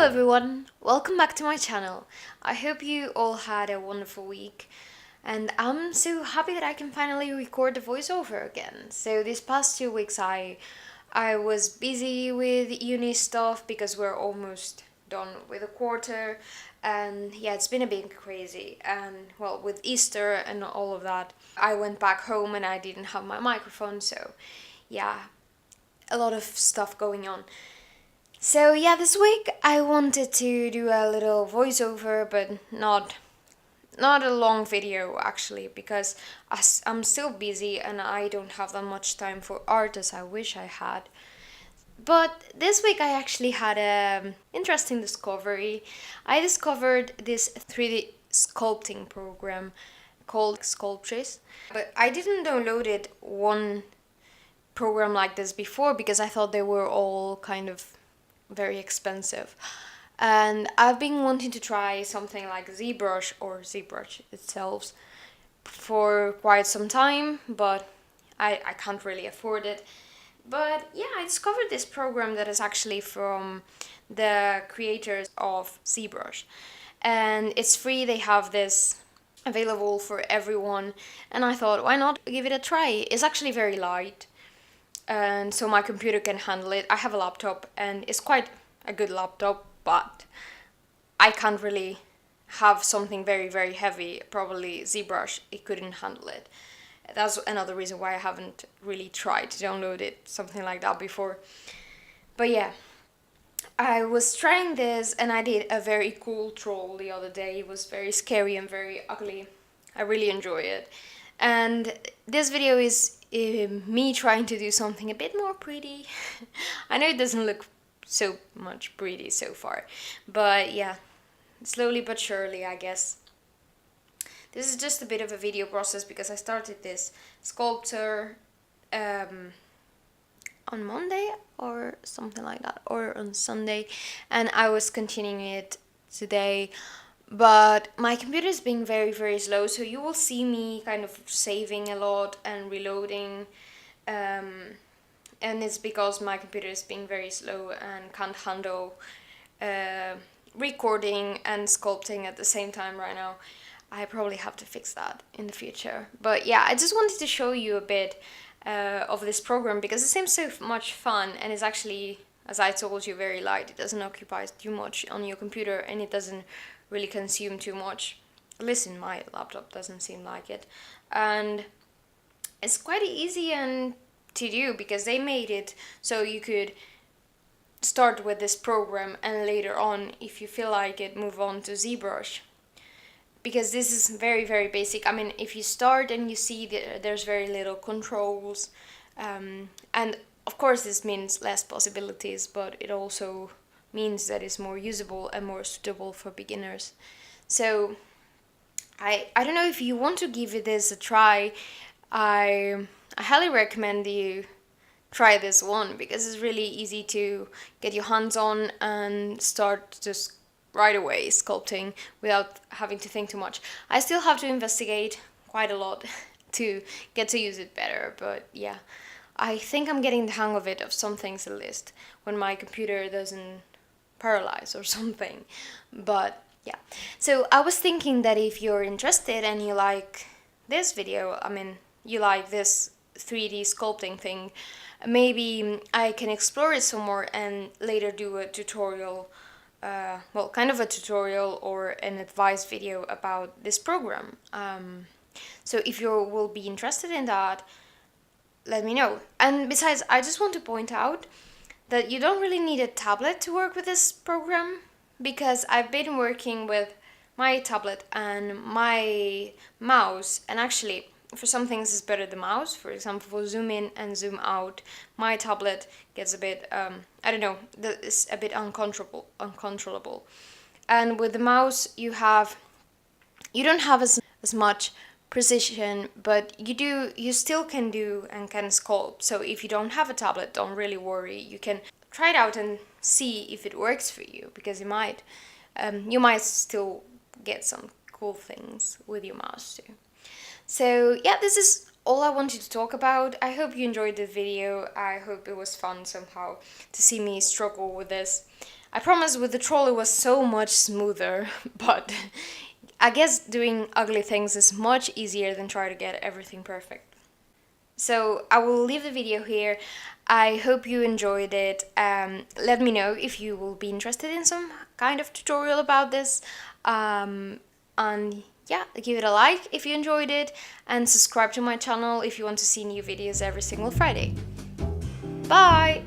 everyone, welcome back to my channel. I hope you all had a wonderful week and I'm so happy that I can finally record the voiceover again. So these past 2 weeks I was busy with uni stuff because we're almost done with a quarter, and yeah, it's been a bit crazy. And well, with Easter and all of that, I went back home and I didn't have my microphone, so yeah, a lot of stuff going on. So yeah, this week I wanted to do a little voiceover, but not a long video actually, because I'm still busy and I don't have that much time for art as I wish I had. But this week I actually had an interesting discovery. I discovered this 3D sculpting program called Sculptris, but I didn't download one program like this before because I thought they were all kind of very expensive, and I've been wanting to try something like ZBrush or ZBrush itself for quite some time, but I can't really afford it. But yeah, I discovered this program that is actually from the creators of ZBrush, and it's free. They have this available for everyone, and I thought, why not give it a try? It's actually very light, and so my computer can handle it. I have a laptop and it's quite a good laptop, but I can't really have something very heavy. Probably ZBrush, it couldn't handle it. That's another reason why I haven't really tried to download something like that before. But yeah, I was trying this and I did a very cool troll the other day. It was very scary and very ugly. I really enjoy it. And this video is me trying to do something a bit more pretty. I know it doesn't look so much pretty so far, but yeah, slowly but surely, I guess. This is just a bit of a video process because I started this sculpture on Monday or something like that, or on Sunday, and I was continuing it today. But my computer is being very slow, so you will see me kind of saving a lot and reloading, and it's because my computer is being very slow and can't handle recording and sculpting at the same time right now. I probably have to fix that in the future. But yeah, I just wanted to show you a bit of this program because it seems so much fun, and it's actually, as I told you, very light. It doesn't occupy too much on your computer and it doesn't really consume too much. At least in my laptop doesn't seem like it. And it's quite easy and to do because they made it so you could start with this program and later on, if you feel like it, move on to ZBrush. Because this is very basic. I mean, if you start and you see there's very little controls, and of course this means less possibilities, but it also means that it's more usable and more suitable for beginners. So I don't know, if you want to give this a try, I highly recommend you try this one because it's really easy to get your hands on and start just right away sculpting without having to think too much. I still have to investigate quite a lot to get to use it better, but yeah, I think I'm getting the hang of it, of some things at least, when my computer doesn't paralyze or something. But yeah, so I was thinking that if you're interested and you like this video, I mean, you like this 3D sculpting thing, maybe I can explore it some more and later do a tutorial, well, kind of a tutorial or an advice video about this program. So if you will be interested in that, let me know. And besides, I just want to point out that you don't really need a tablet to work with this program, because I've been working with my tablet and my mouse, and actually for some things it's better the mouse. For example, for zoom in and zoom out, my tablet gets a bit, I don't know, it's a bit uncontrollable. And with the mouse you don't have as much precision, but you still can do and can sculpt. So if you don't have a tablet, don't really worry. You can try it out and see if it works for you, because you might still get some cool things with your mouse too. So yeah, this is all I wanted to talk about. I hope you enjoyed the video. I hope it was fun somehow to see me struggle with this. I promise with the troll it was so much smoother, but I guess doing ugly things is much easier than trying to get everything perfect. So I will leave the video here. I hope you enjoyed it. Let me know if you will be interested in some kind of tutorial about this. And yeah, give it a like if you enjoyed it, and subscribe to my channel if you want to see new videos every single Friday. Bye!